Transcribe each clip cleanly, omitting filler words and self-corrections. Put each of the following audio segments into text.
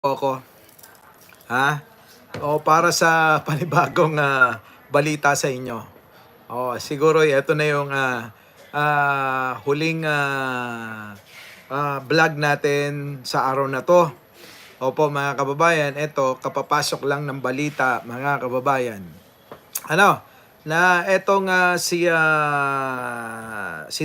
Ako, ha? O para sa panibagong balita sa inyo. Siguro ito na yung huling vlog natin sa araw na to. Opo mga kababayan, ito kapapasok lang ng balita mga kababayan. Na etong si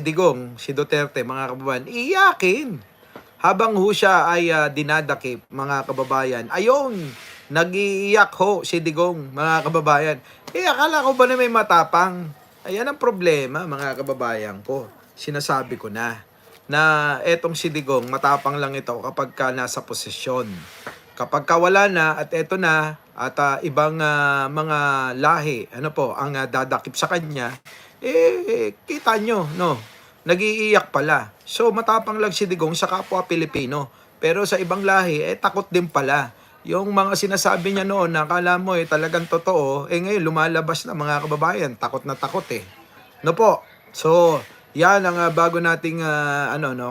Digong, si Duterte mga kababayan, iyakin habang ho siya ay dinadakip mga kababayan. Ayun, nag-iiyak ho si Digong mga kababayan. Akala ko ba na may matapang? Ayan ang problema mga kababayan ko. Sinasabi ko na etong si Digong matapang lang ito kapag ka nasa posisyon. Kapag ka wala na at eto na at ibang mga lahi ang dadakip sa kanya, kita nyo no, nag-iiyak pala. So matapang lang si Digong sa kapwa Pilipino. Pero sa ibang lahi, takot din pala. Yung mga sinasabi niya noon, nakala mo talagang totoo, ngayon lumalabas na mga kababayan, takot na takot No po. So, yan ang bago nating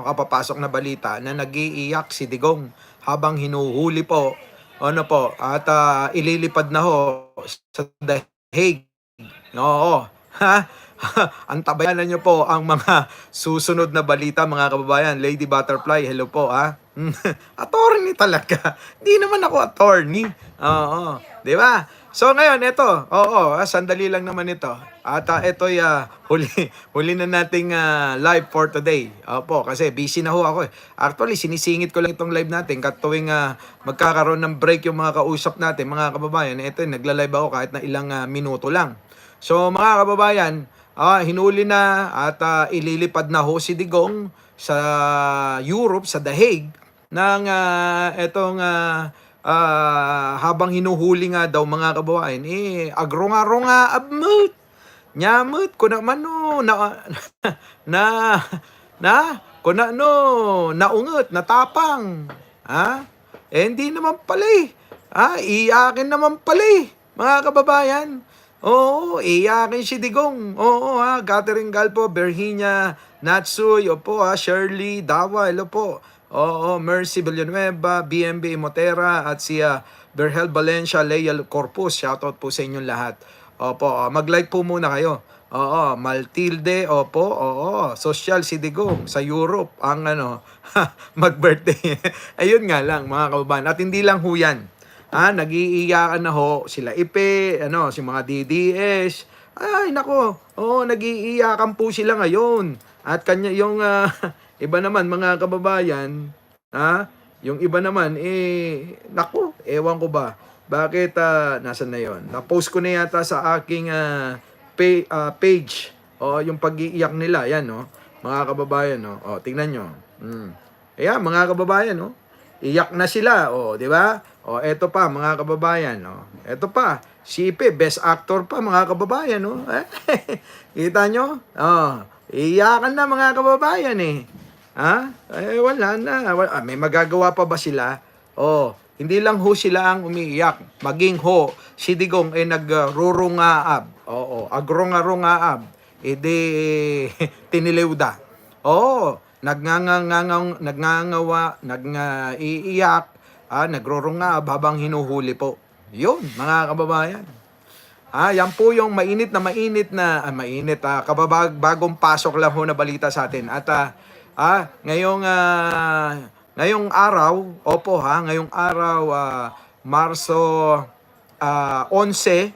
kapapasok na balita na nag-iiyak si Digong habang hinuhuli po. At ililipad na ho sa The Hague. Oo. Ha? Antabayanan niyo po ang mga susunod na balita mga kababayan. Lady Butterfly, hello po ha. Attorney talaga. Di naman ako attorney. Oo. Di ba? So ngayon, ito. Sandali lang naman ito. At ito'y huli na nating live for today. Opo, kasi busy na ho ako. Actually, sinisingit ko lang itong live natin. Tuwing magkakaroon ng break yung mga kausap natin, mga kababayan. Ito, nagla-live ako kahit na ilang minuto lang. So mga kababayan, hinuli na at ililipad na ho si Digong sa Europe, sa The Hague, ng habang hinuhuli nga daw mga kababayan, agronga-ronga abmut. Nyamut, ko naman no, na, na, ko na no, naungot, natapang. Ha? Hindi naman pala iyakin naman pala mga kababayan. Oo, iyakin si Digong. Oo Catherine Galpo, Berhinia, Natsuy, opo Shirley, Dawa, hello po. Oo, Mercy Villanueva, BMB Motera, at si Berhel Valencia, Leia Corpus. Shoutout po sa inyong lahat. Opo, mag-like po muna kayo. Maltilde, social si Digong sa Europe ang mag-birthday. Ayun nga lang mga kababayan. At hindi lang ho yan. Nag-iiyakan na ho sila Ipe, si mga DDS. Ay, nako. Nag-iiyakan po sila ngayon. At kanya yung iba naman mga kababayan, yung iba naman nako, ewan ko ba. Bakit nasan na 'yon? Na-post ko na yata sa aking page. Yung pag-iiyak nila, yan mga kababayan tingnan nyo. Ayan, mga kababayan iyak na sila di ba? Eto pa mga kababayan eto pa, si Ipe, best actor pa mga kababayan kita nyo? Iyakan na mga kababayan wala na. May magagawa pa ba sila? Hindi lang ho sila ang umiiyak. Maging ho, si Digong ay nagrurungaab. Agronga-rungaab. Tiniliwda. Nag-iiyak, nagrurungaab habang hinuhuli po. Yun, mga kababayan. Yan po yung mainit na bagong pasok lang ho na balita sa atin. At ngayong araw, ngayong araw, Marso 11,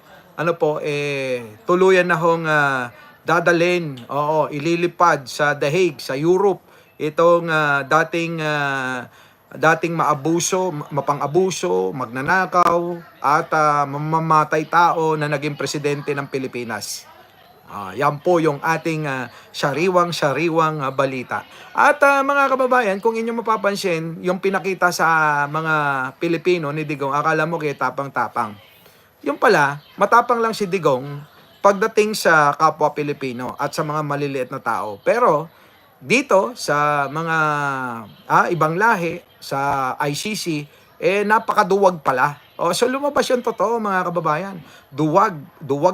tuluyan na hong dadalhin, ililipad sa The Hague, sa Europe, itong dating mapang-abuso, magnanakaw, at mamamatay tao na naging presidente ng Pilipinas. Yan po yung ating sariwang balita. At mga kababayan, kung inyo mapapansin, yung pinakita sa mga Pilipino ni Digong, akala mo kaya tapang-tapang. Yung pala, matapang lang si Digong pagdating sa kapwa Pilipino at sa mga maliliit na tao. Pero dito sa mga ibang lahi, sa ICC, napakaduwag pala. So lumabas yung totoo mga kababayan. Duwag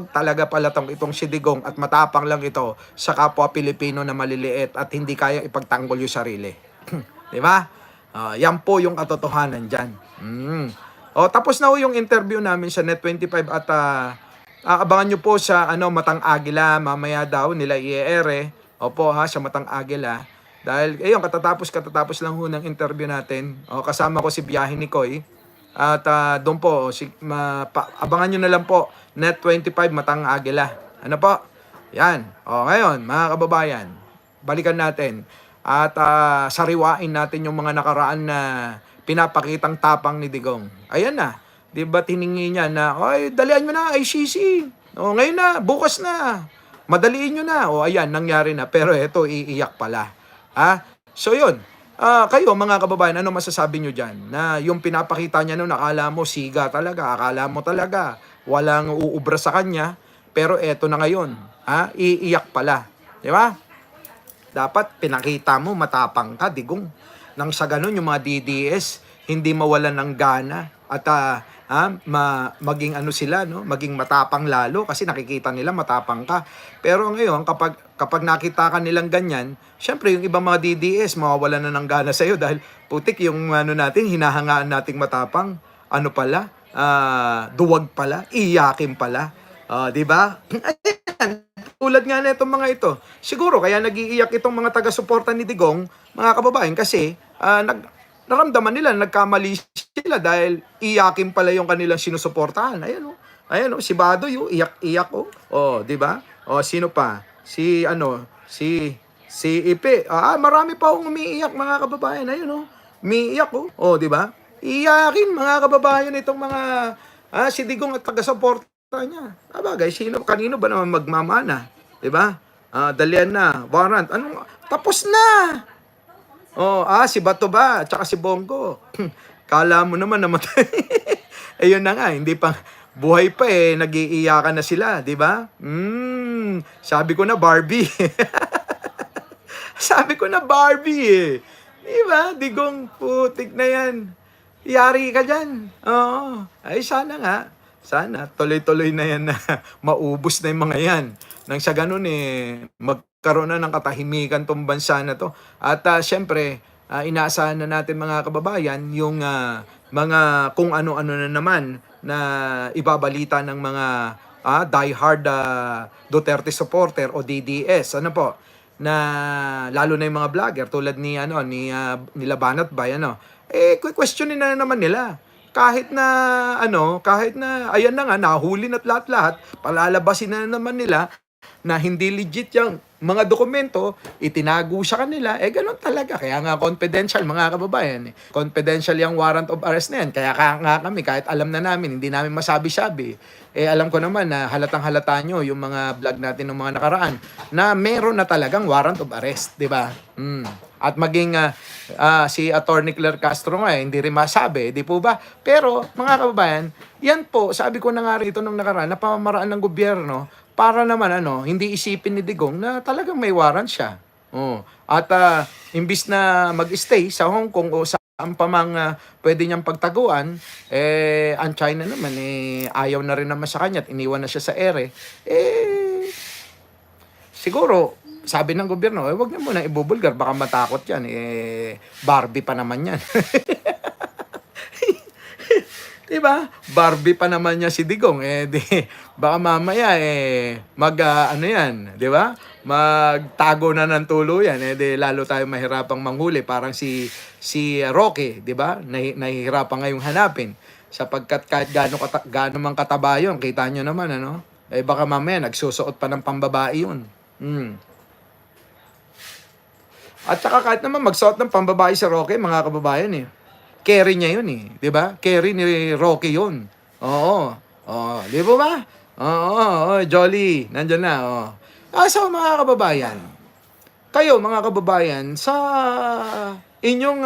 talaga pala itong si Digong at matapang lang ito sa kapwa Pilipino na maliliit at hindi kaya ipagtanggol yung sarili. Di ba? Yan po yung katotohanan dyan. Tapos na ho yung interview namin sa Net25 at aabangan nyo po sa Matang Agila. Mamaya daw nila i-ere. Opo ha, sa Matang Agila. Dahil, katatapos lang ho ng interview natin. Kasama ko si Biyahe ni Koy. At doon po, abangan nyo na lang po, Net25 Matang Agila. Ano po? Yan. Ngayon, mga kababayan, balikan natin. At sariwain natin yung mga nakaraan na pinapakitang tapang ni Digong. Ayan na. Di ba tiningi niya na, ay, dalian mo na, ICC. Ngayon na, bukas na. Madaliin nyo na. Ayan, nangyari na. Pero ito, iiyak pala. So yun. Kayo, mga kababayan, ano masasabi nyo dyan? Na yung pinapakita niya noon, akala mo siga talaga. Akala mo talaga walang uubra sa kanya. Pero eto na ngayon. Iiyak pala. Di ba? Dapat pinakita mo, matapang ka, Digong. Nang sa ganun, yung mga DDS, hindi mawalan ng gana at maging sila, no? Maging matapang lalo kasi nakikita nila matapang ka. Pero ngayon, kapag nakita ka nilang ganyan, syempre yung ibang mga DDS mawawalan na ng gana sa iyo dahil putik yung natin, hinahangaan nating matapang. Ano pala? Duwag pala, iyakin pala. 'Di ba? Tulad nga na itong mga ito. Siguro kaya nag-iiyak itong mga taga-suporta ni Digong, mga kababayan, kasi naramdaman nila, nagkamali sila dahil iyakin pala yung kanilang sinusuportahan. Ayan o, si Badoy, iyak-iyak o. Di ba? Sino pa? Si Ipe. Marami pa akong umiiyak, mga kababayan. Ayun umiiyak o. Di ba? Iyakin, mga kababayan, itong mga si Digong at taga-suporta niya. Bagay, kanino ba naman magmamana? 'Di ba? Dalian na, warrant. Tapos na. Si Bato ba? Tsaka si Bongo. Kala mo naman namatay. Ayun na nga, hindi pa buhay pa nag-iiyakan na sila, 'di ba? Sabi ko na Barbie. Sabi ko na Barbie 'Di ba? Digong, putik na 'yan. Yari ka diyan. Ay sana nga. Sana, tuloy-tuloy na yan na maubos na yung mga yan. Nang sa ganun magkaroon na ng katahimikan tong bansa na to. At syempre, inaasahan na natin mga kababayan yung mga kung ano-ano na naman na ibabalita ng mga diehard Duterte supporter o DDS. Na lalo na yung mga vlogger tulad ni nila Banat Bay, questionin na naman nila. Kahit na ayan na nga, nahuli na't lahat-lahat, palalabasin na naman nila na hindi legit yung mga dokumento, itinago sa kanila, ganun talaga. Kaya nga confidential, mga kababayan. Confidential yung warrant of arrest na yan. Kaya nga kami, kahit alam na namin, hindi namin masabi-sabi. Alam ko naman na halatang-halata nyo yung mga vlog natin ng mga nakaraan na meron na talagang warrant of arrest, di ba? At maging si Attorney Claire Castro nga hindi rin masabi, di po ba? Pero mga kababayan, yan po, sabi ko na nga rito nung nakaraan, na pamamaraan ng gobyerno para naman hindi isipin ni Digong na talagang may warrant siya. At imbis na mag-stay sa Hong Kong o sa ang pamang pwede niyang pagtaguan, ang China naman ayaw na rin naman sa kanya at iniwan na siya sa ere. Siguro sabi ng gobyerno, wag niyo muna ibubulgar, baka matakot yan. Barbie pa naman yan. Diba? Barbie pa naman niya si Digong. Baka mamaya, yan. Diba? Magtago na ng tuluyan. Lalo tayo mahirapang manghuli. Parang si Roque, diba? Nahihirapan ngayong hanapin. Sapagkat kahit gaano mang kataba yun, kita nyo naman, baka mamaya nagsusuot pa ng pambabae yun. At saka kahit naman magsuot ng pambabae si Roque, mga kababayan carry niya yun 'di ba? Carry ni Roque yun. Oo. Di ba? Jolly, nandiyan na. So mga kababayan, kayo mga kababayan, sa inyong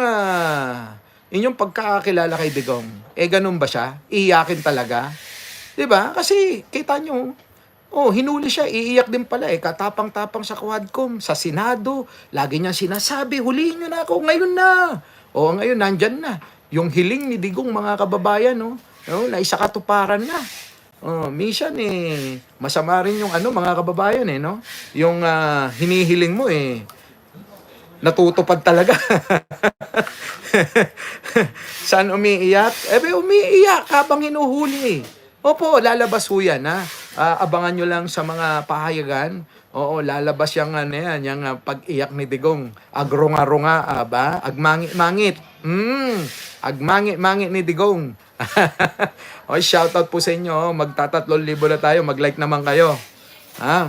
pagkakakilala kay Digong, ganun ba siya? Iiyakin talaga? Di ba? Kasi kita nyo, hinuli siya, iiyak din pala katapang-tapang sa Quadcom, sa Senado, lagi niyang sinasabi, huliin niyo na ako, ngayon na. Ngayon, nandyan na. Yung hiling ni Digong, mga kababayan, na isa katuparan na. Minsan, masama rin yung mga kababayan, Yung hinihiling mo, natutupad talaga. Saan umiiyak? Umiiyak habang hinuhuli. Opo, lalabas ho yan, ha? Abangan nyo lang sa mga pahayagan. Oo, lalabas yung ano yan, yung pag-iyak ni Digong. Agrunga-runga, ba? Agmangit-mangit. Agmangit-mangit ni Digong. Oy, shoutout po sa inyo. Magta3,000 na tayo. Mag-like naman kayo.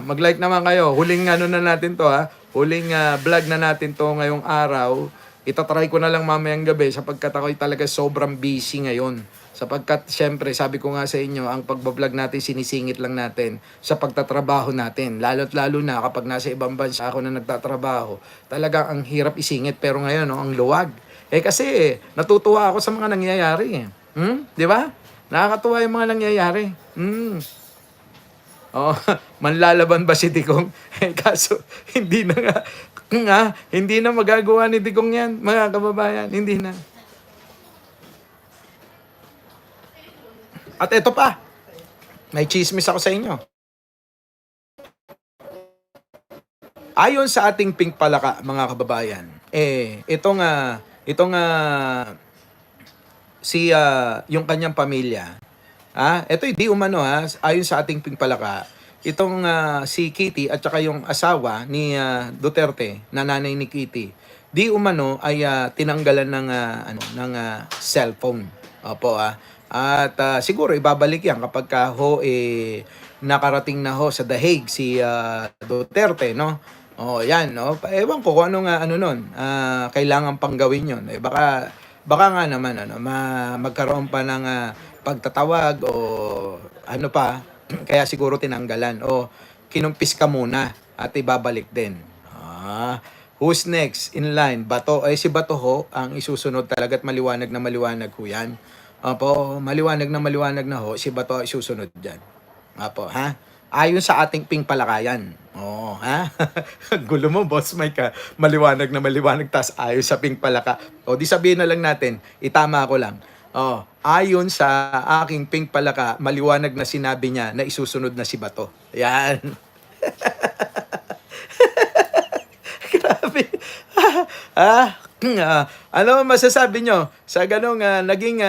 Mag-like naman kayo. Huling ano na natin to, ha? Huling vlog na natin to ngayong araw. Itatry ko na lang mamayang gabi sapagkat ako'y talaga sobrang busy ngayon. Sapagkat, syempre, sabi ko nga sa inyo, ang pagbablog natin, sinisingit lang natin sa pagtatrabaho natin. Lalo't lalo na kapag nasa ibang bansa ako na nagtatrabaho, talagang ang hirap isingit. Pero ngayon, no, ang luwag. Kasi, natutuwa ako sa mga nangyayari. Di ba? Nakakatuwa yung mga nangyayari. Oh, manlalaban ba si Digong? Kaso, hindi na hindi na magagawa ni Digong yan, mga kababayan. Hindi na. At ito pa, may chismis ako sa inyo. Ayon sa ating Pink Palaka, mga kababayan, yung kanyang pamilya, ito di umano ayon sa ating Pink Palaka, itong si Kitty at saka yung asawa ni Duterte, na nanay ni Kitty, di umano ay tinanggalan ng cellphone. Opo At siguro ibabalik yan kapag nakarating na ho sa The Hague si Duterte, no? Yan, no? Ewan ko kung anong kailangan pang gawin yun. Baka nga naman magkaroon pa ng pagtatawag o ano pa, kaya siguro tinanggalan o kinumpis ka muna at ibabalik din. Who's next in line? Bato. Si Bato ho ang isusunod talaga at maliwanag ho yan. Opo, maliwanag na ho, si Bato ang isusunod dyan. Opo, ayon sa ating Pink Palakayan. Oo, Gulo mo, Boss Mike, maliwanag na maliwanag, tas ayon sa Pink Palaka. Di sabihin na lang natin, itama ko lang. Ayon sa aking Pink Palaka, maliwanag na sinabi niya na isusunod na si Bato. Yan. Grabe. Ano masasabi nyo sa ganong naging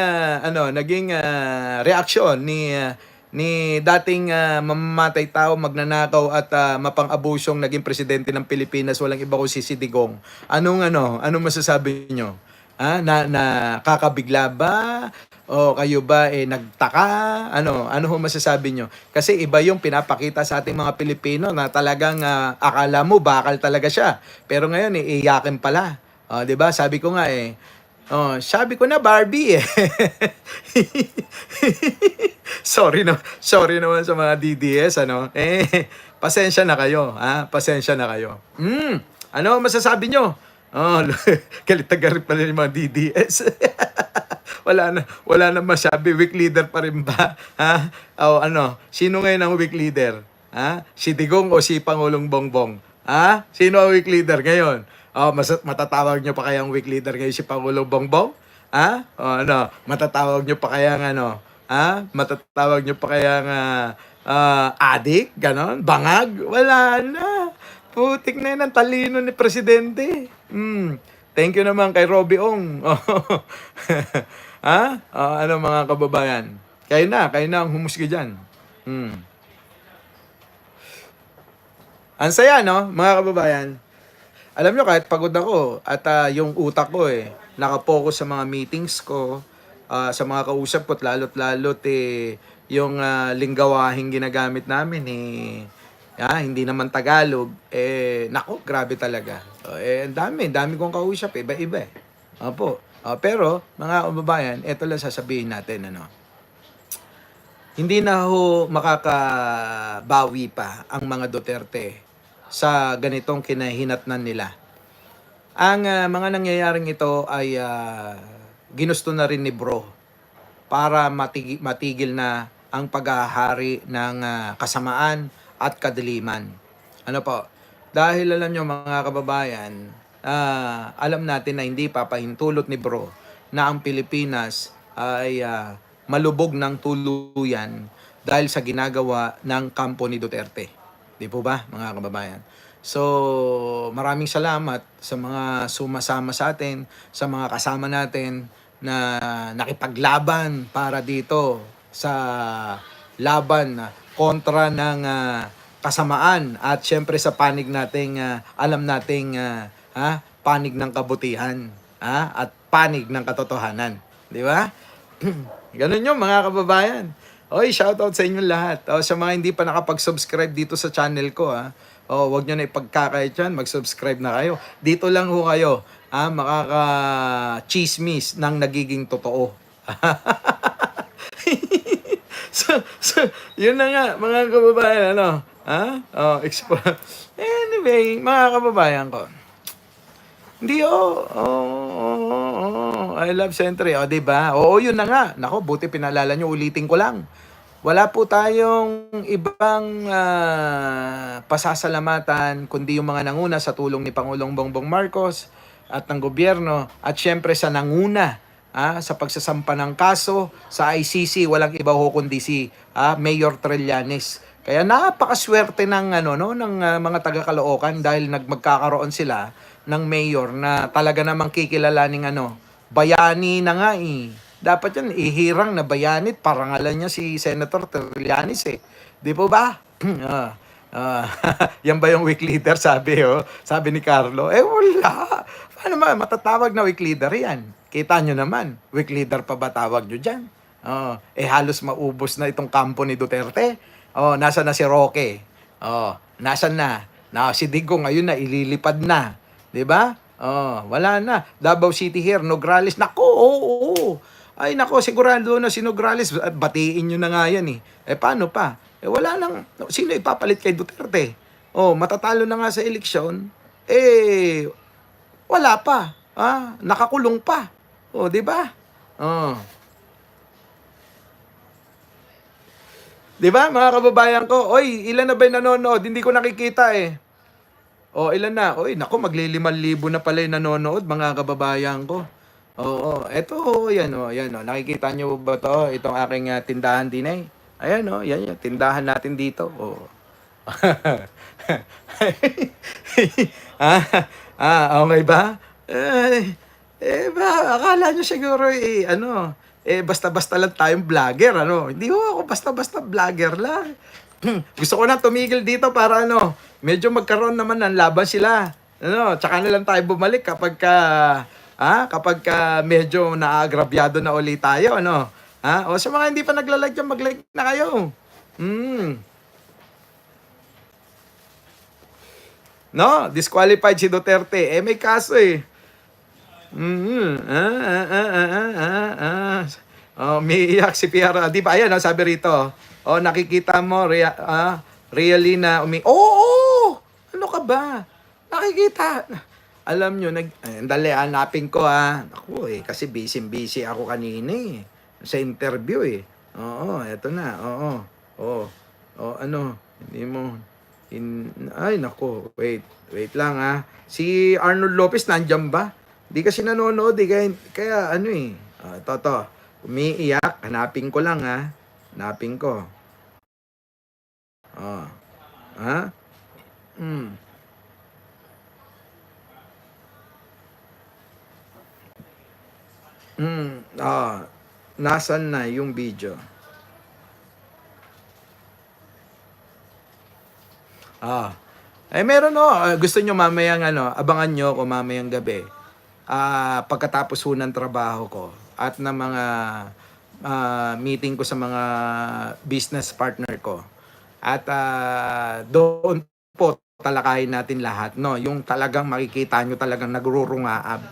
reaksyon ni dating mamamatay tao, magnanakaw at mapang-abusong naging presidente ng Pilipinas, walang iba kundi si Digong. Anong masasabi nyo? Nakakabigla ba? O kayo ba nagtaka? Ano ho masasabi nyo? Kasi iba yung pinapakita sa ating mga Pilipino na talagang akala mo bakal talaga siya. Pero ngayon iyakin pala. 'Di ba? Sabi ko nga sabi ko na Barbie sorry naman sa mga DDS pasensya na kayo, pasensya na kayo. Ano masasabi nyo? Galit na galit pala yung mga DDS. wala na masabi, weak leader pa rin ba? Sino ngayon ang weak leader? Si Digong o si Pangulong Bongbong? Sino ang weak leader ngayon? Matatawag nyo pa kayang weak leader ngayon si Pangulong Bongbong? Matatawag nyo pa kayang matatawag nyo pa kayang adik? Ganon? Bangag? Wala na. Putik na yun ang talino ni Presidente. Thank you naman kay Robbie Ong. Mga kababayan? Kayo na ang humusga dyan. Ang saya, no, mga kababayan? Alam nyo, kahit pagod ako at yung utak ko nakapokus sa mga meetings ko, sa mga kausap ko, lalot yung linggawahing ginagamit namin hindi naman Tagalog, nako, grabe talaga. Ang dami kong kausap, iba-iba Opo. Pero, mga kababayan, eto lang sasabihin natin, hindi na ho makakabawi pa ang mga Duterte sa ganitong kinahinatnan nila. Ang mga nangyayaring ito ay ginusto na rin ni Bro para matigil na ang paghahari ng kasamaan at kadiliman. Dahil alam nyo mga kababayan, alam natin na hindi papahintulot ni Bro na ang Pilipinas ay malubog ng tuluyan dahil sa ginagawa ng kampo ni Duterte. Di po ba, mga kababayan? So, maraming salamat sa mga sumasama sa atin, sa mga kasama natin na nakipaglaban para dito sa laban kontra ng kasamaan at syempre sa panig nating alam nating panig ng kabutihan at panig ng katotohanan, di ba? Ganun yung mga kababayan. Oy, shoutout sa inyong lahat. Sa mga hindi pa nakapag-subscribe dito sa channel ko, wag nyo na ipagkakait yan, mag-subscribe na kayo. Dito lang ho kayo, makaka-chismis ng nagiging totoo. so, yun na nga, mga kababayan, ano? Anyway, mga kababayan ko, hindi, I love Sentry. Di ba? Oo, yun na nga. Nako, buti pinalala nyo, ulitin ko lang. Wala po tayong ibang pasasalamatan kundi yung mga nanguna sa tulong ni Pangulong Bongbong Marcos at ng gobyerno at syempre sa nanguna sa pagsasampa ng kaso sa ICC, walang iba ho kundi si Mayor Trillanes. Kaya napakaswerte ng ng mga taga-Caloocan dahil magkakaroon sila ng mayor na talaga namang kikilalaning bayani na nga eh. Dapat yan, ihirang na bayanit, parangalan niya si Senator Trillanes eh. Di po ba? Yan ba yung weak leader, sabi ni Carlo? Wala. Paano matatawag na weak leader yan? Kita nyo naman, weak leader pa ba tawag nyo dyan? Halos maubos na itong kampo ni Duterte. Nasa na si Roque? Nasan na? Si Digong ngayon na ililipad na. 'Di ba? Wala na. Davao City here, Nograles. Nako, oo. Ay nako, sigurado na si Nograles. Batiin nyo na nga yan eh. Paano pa? Wala nang, sino ipapalit kay Duterte? Matatalo na nga sa eleksyon. Wala pa. Nakakulong pa. 'Di ba? Di ba, mga kababayan ko? Oy, ilan na ba yung nanonood? Hindi ko nakikita eh. Ilan na? Naku, magli-5,000 na pala yung nanonood, mga kababayan ko. Eto, yan. Nakikita nyo ba to? Itong aking tindahan din eh. Ayan yan yung tindahan natin dito. Okay ba? Akala nyo siguro basta-basta lang tayong vlogger, Hindi ako basta-basta vlogger lang. Gusto ko na tumigil dito para medyo magkaroon naman ng laban sila. Tsaka na lang tayo bumalik kapag medyo naagrabyado na ulit tayo, sa mga hindi pa nagla-like dyan, mag-like na kayo. Disqualified si Duterte. May kaso eh. Umiiyak si Piara. Di ba? Ayan, sabi rito. Nakikita mo, really na ano ka ba? Nakikita. Alam nyo, dali, hanapin ko, Ako, kasi busy ako kanina, sa interview, eto na, hindi mo, ay, nako, wait lang, Si Arnold Lopez, nandyan ba? Di kasi nanonood, kaya ito, umiiyak, hanapin ko lang, hanapin ko. Nasaan na yung video? Meron gusto nyo mamayang abangan nyo ko mamayang gabi. Pagkatapos ng trabaho ko at ng mga meeting ko sa mga business partner ko. At doon po talakayin natin lahat, yung talagang makikita nyo talagang nagrurungaab.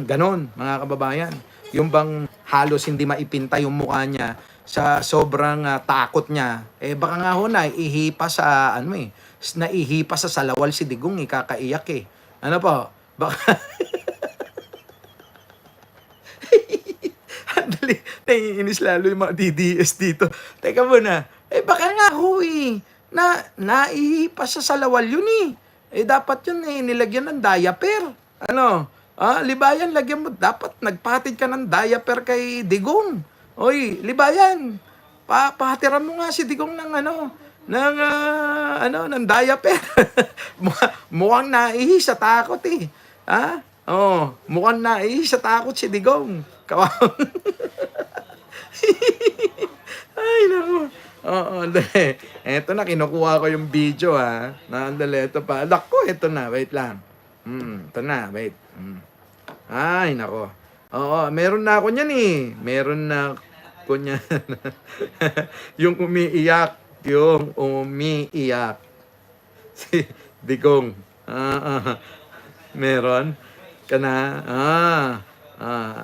Ganon, mga kababayan. Yung bang halos hindi maipinta yung mukha niya sa sobrang takot niya. Baka nga naihipa sa naihipa sa salawal si Digong, kakaiyak Ano po? Baka Dali, naiinis lalo yung mga DDS dito. Teka muna, baka nga naihipa sa salawal yun dapat yun nilagyan ng diaper. Libayan, lagyan mo, dapat nagpatid ka ng diaper kay Digong. Libayan, pahatiran mo nga si Digong ng ng diaper. Mukhang naihi sa takot eh. Ha? Oh, mukhang naihi sa takot si Digong. Ay, naku. Oo, dali. Eto na, kinukuha ko yung video ha. Nandali, ito pa. Alak ko, ito na. Wait lang. Ito na, wait. Ay, nako. Oo, meron na ako niyan eh. Meron na ako niyan. Yung umiiyak. Yung umiiyak. Si Digong. Meron ka na.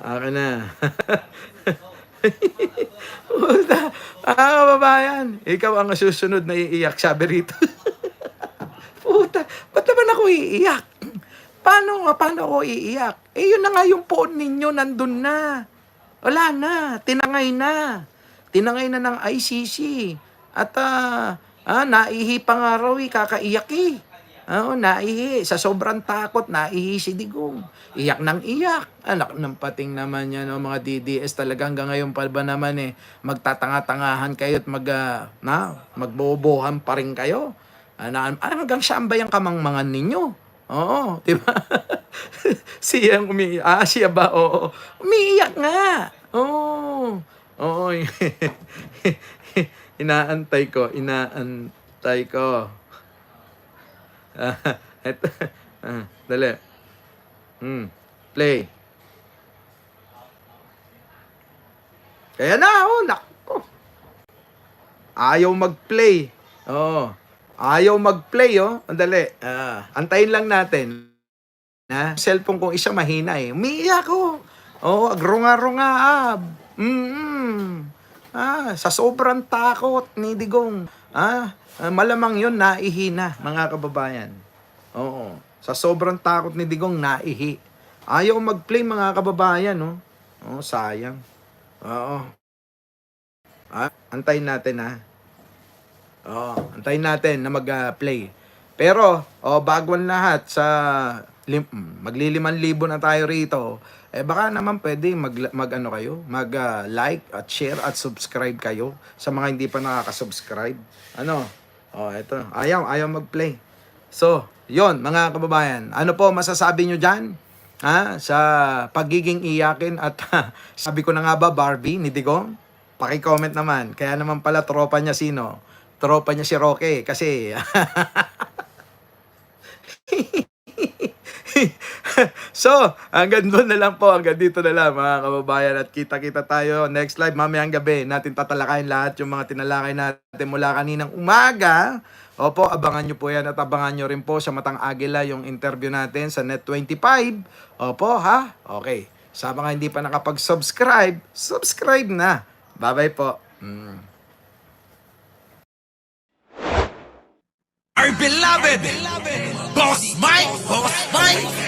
Akin na. Puta. Kababayan. Ikaw ang susunod na iiyak, sabi rito. Puta. Ba't naman ako iiyak? Paano ako iiyak? Eh, yun na nga yung phone ninyo, nandun na. Wala na. Tinangay na. Tinangay na ng ICC. At, naihi pa nga raw kakaiyak eh. Oo, naihi. Sa sobrang takot, naihi si Digong. Iyak ng iyak. Anak ng pating naman yan, mga DDS talaga hanggang ngayon pa ba naman magtatanga-tangahan kayo at magbobohan pa rin kayo. Hanggang saan ba yung kamangmangan ninyo? Oo, di ba? Siya siya ba? Oo. Umiiyak nga. Oo. Oo. Inaantay ko. Eto. Dali. Play. Kaya na, nako. Ayaw mag-play. Oo. Ayaw mag-play, Andali. Antayin lang natin. Cellphone kong isa mahina eh. Umiiyak ko. Agrunga-runga. Sa sobrang takot ni Digong. Malamang yun, naihi na, mga kababayan. Oo. Sa sobrang takot ni Digong, naihi. Ayaw mag-play, mga kababayan, sayang. Oo. Antayin natin, antayin natin na mag-play. Pero, bago ang lahat, magli-5,000 na tayo rito. Baka naman pwede mag-like at share at subscribe kayo sa mga hindi pa nakaka-subscribe. Ito. Ayaw mag-play. So, yon mga kababayan. Ano po masasabi nyo dyan? Sa pagiging iyakin at sabi ko na nga ba, Barbie ni Digong? Paki-comment naman. Kaya naman pala tropa niya sino? Tropa niya si Roque kasi so, hanggang doon na lang po. Hanggang dito na lang mga kababayan. At kita-kita tayo next live mamayang gabi. Natin tatalakayin lahat yung mga tinalakay natin mula kaninang umaga. Opo, abangan nyo po yan. At abangan nyo rin po sa Matang Agila yung interview natin sa Net25. Opo, ha? Okay. Sa mga hindi pa nakapag-subscribe, subscribe na. Bye-bye po. Our beloved Boss Mike